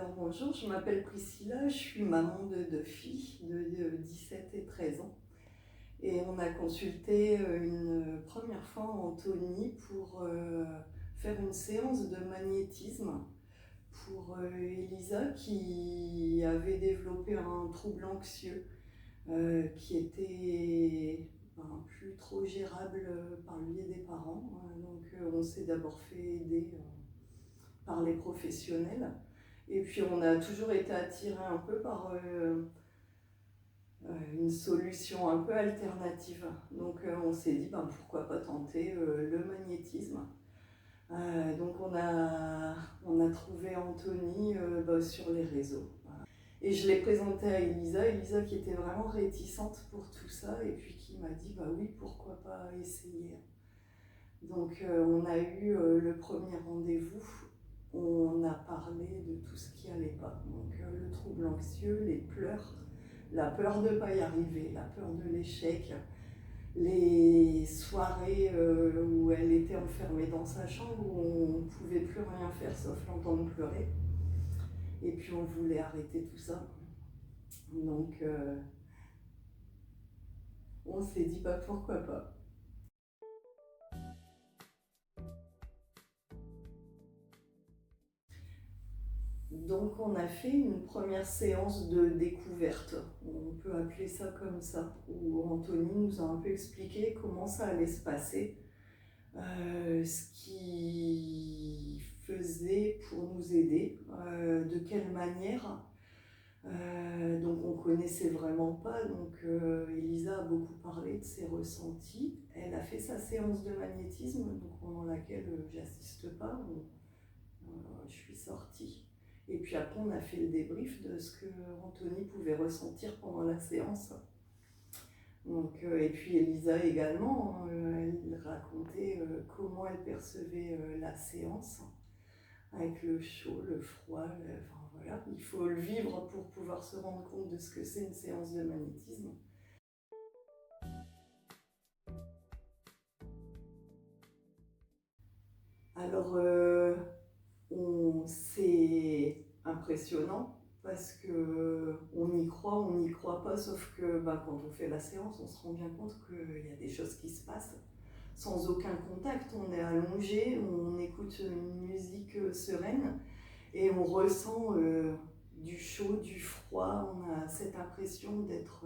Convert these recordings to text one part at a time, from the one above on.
Alors bonjour, je m'appelle Priscilla, je suis maman de deux filles de 17 et 13 ans. Et on a consulté une première fois Anthony pour faire une séance de magnétisme pour Elisa qui avait développé un trouble anxieux qui était plus trop gérable par lui et des parents. Donc on s'est d'abord fait aider par les professionnels. Et puis on a toujours été attiré un peu par une solution un peu alternative. Donc on s'est dit pourquoi pas tenter le magnétisme. Donc on a trouvé Anthony sur les réseaux. Et je l'ai présenté à Elisa, Elisa qui était vraiment réticente pour tout ça et puis qui m'a dit oui, pourquoi pas essayer. Donc on a eu le premier rendez-vous, on a parlé de tout ce qui allait pas. Donc le trouble anxieux, les pleurs, la peur de ne pas y arriver, la peur de l'échec, les soirées où elle était enfermée dans sa chambre où on ne pouvait plus rien faire sauf l'entendre pleurer. Et puis on voulait arrêter tout ça. Donc on s'est dit pourquoi pas. Donc on a fait une première séance de découverte, on peut appeler ça comme ça, où Anthony nous a un peu expliqué comment ça allait se passer, ce qu'il faisait pour nous aider, de quelle manière. Donc on connaissait vraiment pas, donc Elisa a beaucoup parlé de ses ressentis. Elle a fait sa séance de magnétisme, donc pendant laquelle j'assiste pas, je suis sortie. Et puis après, on a fait le débrief de ce que Anthony pouvait ressentir pendant la séance. Donc, et puis Elisa également, elle racontait comment elle percevait la séance, avec le chaud, le froid, enfin voilà. Il faut le vivre pour pouvoir se rendre compte de ce que c'est une séance de magnétisme. Alors, c'est impressionnant parce que on y n'y croit pas, sauf que quand on fait la séance, on se rend bien compte qu'il y a des choses qui se passent sans aucun contact. On est allongé, on écoute une musique sereine et on ressent du chaud, du froid. On a cette impression d'être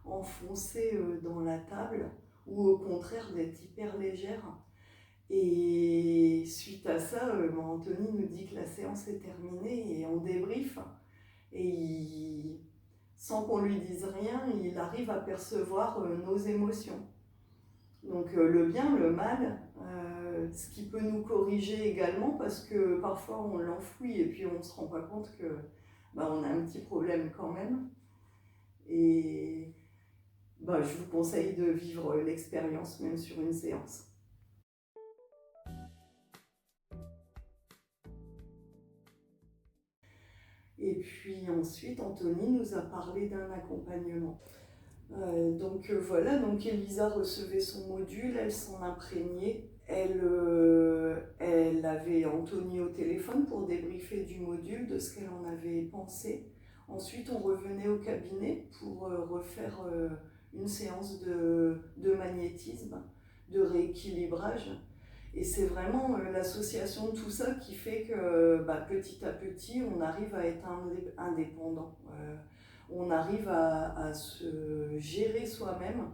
enfoncé dans la table ou au contraire d'être hyper légère. Et suite à ça, Anthony nous dit que la séance est terminée et on débrief. Et sans qu'on lui dise rien, il arrive à percevoir nos émotions. Donc le bien, le mal, ce qui peut nous corriger également parce que parfois on l'enfouit et puis on ne se rend pas compte que on a un petit problème quand même. Et je vous conseille de vivre l'expérience même sur une séance. Et puis ensuite, Anthony nous a parlé d'un accompagnement. Donc voilà, donc Elisa recevait son module, elle s'en imprégnait, elle avait Anthony au téléphone pour débriefer du module, de ce qu'elle en avait pensé. Ensuite, on revenait au cabinet pour refaire une séance de magnétisme, de rééquilibrage. Et c'est vraiment l'association de tout ça qui fait que petit à petit, on arrive à être indépendant. On arrive à se gérer soi-même.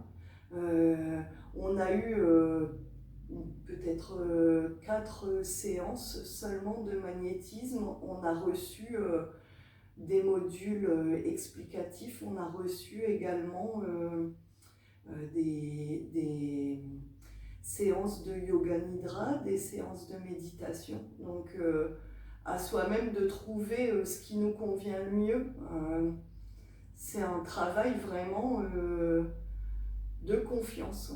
On a eu peut-être 4 séances seulement de magnétisme. On a reçu des modules explicatifs. On a reçu également des séances de yoga nidra, des séances de méditation. Donc à soi-même de trouver ce qui nous convient le mieux. C'est un travail vraiment de confiance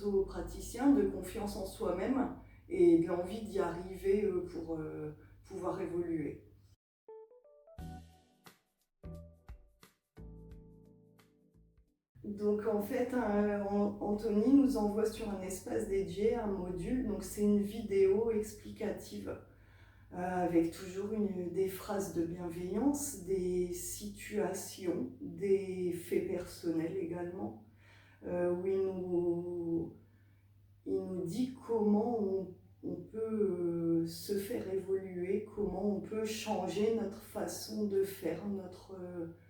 aux praticiens, de confiance en soi-même et de l'envie d'y arriver pour pouvoir évoluer. Donc en fait, Anthony nous envoie sur un espace dédié un module, donc c'est une vidéo explicative avec toujours des phrases de bienveillance, des situations, des faits personnels également, où il nous dit comment on peut se faire évoluer, comment on peut changer notre façon de faire,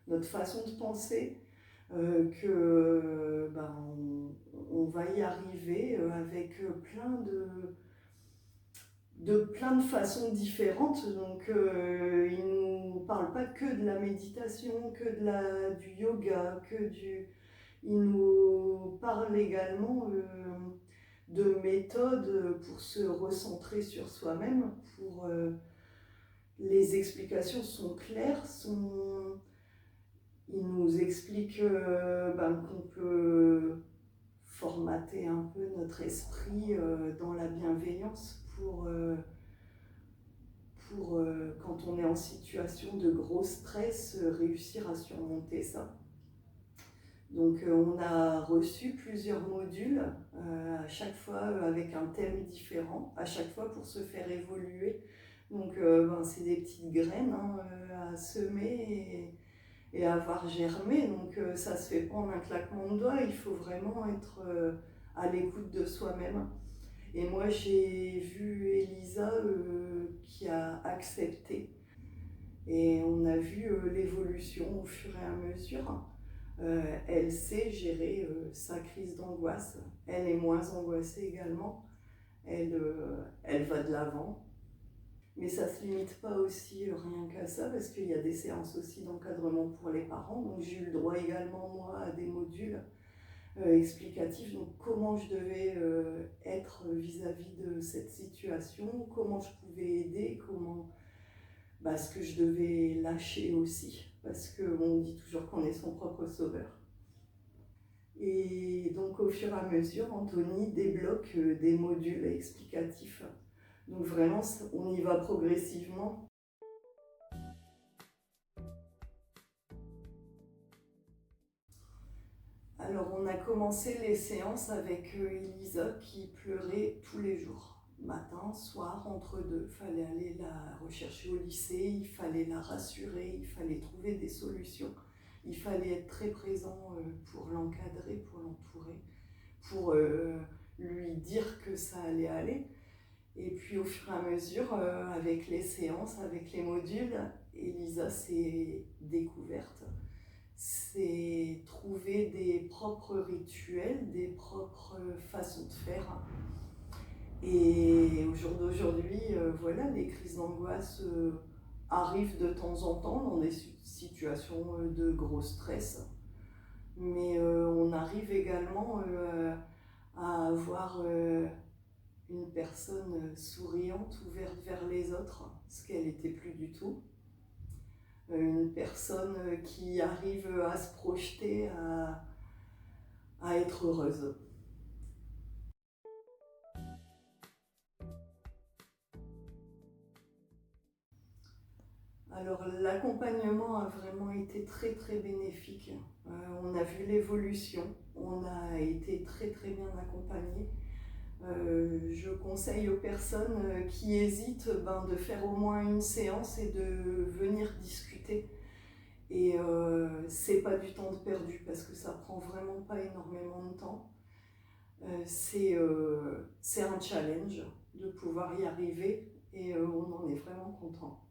notre façon de penser, que ben, on va y arriver avec plein de façons différentes. Donc il ne nous parle pas que de la méditation, que du yoga, il nous parle également de méthodes pour se recentrer sur soi-même. Les explications sont claires, il nous explique qu'on peut formater un peu notre esprit dans la bienveillance pour quand on est en situation de gros stress, réussir à surmonter ça. Donc on a reçu plusieurs modules, à chaque fois avec un thème différent, à chaque fois pour se faire évoluer. Donc c'est des petites graines à semer et à voir germer. Donc ça ne se fait pas en un claquement de doigts, il faut vraiment être à l'écoute de soi-même. Et moi j'ai vu Elisa qui a accepté. Et on a vu l'évolution au fur et à mesure. Elle sait gérer sa crise d'angoisse. Elle est moins angoissée également. Elle va de l'avant. Mais ça ne se limite pas aussi rien qu'à ça, parce qu'il y a des séances aussi d'encadrement pour les parents. Donc j'ai eu le droit également, moi, à des modules explicatifs. Donc comment je devais être vis-à-vis de cette situation, comment je pouvais aider, ce que je devais lâcher aussi, parce qu'on dit toujours qu'on est son propre sauveur. Et donc au fur et à mesure, Anthony débloque des modules explicatifs. Donc vraiment, on y va progressivement. Alors on a commencé les séances avec Elisa qui pleurait tous les jours, matin, soir, entre deux. Il fallait aller la rechercher au lycée, il fallait la rassurer, il fallait trouver des solutions. Il fallait être très présent pour l'encadrer, pour l'entourer, pour lui dire que ça allait aller. Et puis au fur et à mesure, avec les séances, avec les modules, Elisa s'est découverte. C'est trouver des propres rituels, des propres façons de faire. Et au jour d'aujourd'hui, voilà, les crises d'angoisse arrivent de temps en temps dans des situations de gros stress. Mais on arrive également à avoir une personne souriante, ouverte vers les autres, ce qu'elle n'était plus du tout. Une personne qui arrive à se projeter, à être heureuse. Alors l'accompagnement a vraiment été très très bénéfique. On a vu l'évolution, on a été très très bien accompagnés. Je conseille aux personnes qui hésitent de faire au moins une séance et de venir discuter. Et c'est pas du temps de perdu parce que ça prend vraiment pas énormément de temps. C'est un challenge de pouvoir y arriver et on en est vraiment content.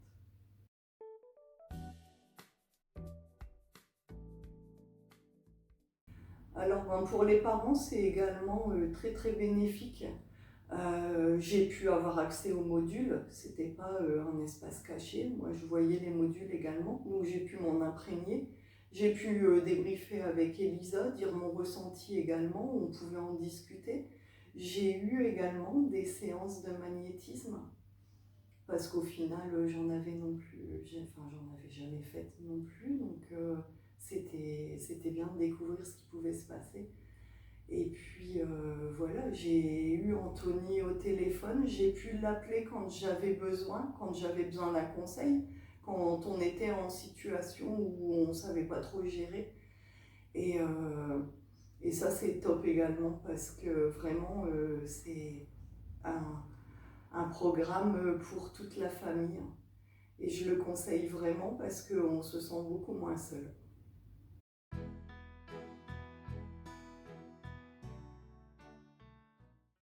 Alors pour les parents, c'est également très très bénéfique. J'ai pu avoir accès aux modules, c'était pas un espace caché, moi je voyais les modules également, donc j'ai pu m'en imprégner. J'ai pu débriefer avec Elisa, dire mon ressenti également, on pouvait en discuter. J'ai eu également des séances de magnétisme, parce qu'au final j'en avais jamais fait non plus, donc c'était bien de découvrir ce qui pouvait se passer. Et puis voilà, j'ai eu Anthony au téléphone, j'ai pu l'appeler quand j'avais besoin d'un conseil, quand on était en situation où on ne savait pas trop gérer. Et ça c'est top également parce que vraiment c'est un un programme pour toute la famille. Et je le conseille vraiment parce qu'on se sent beaucoup moins seul.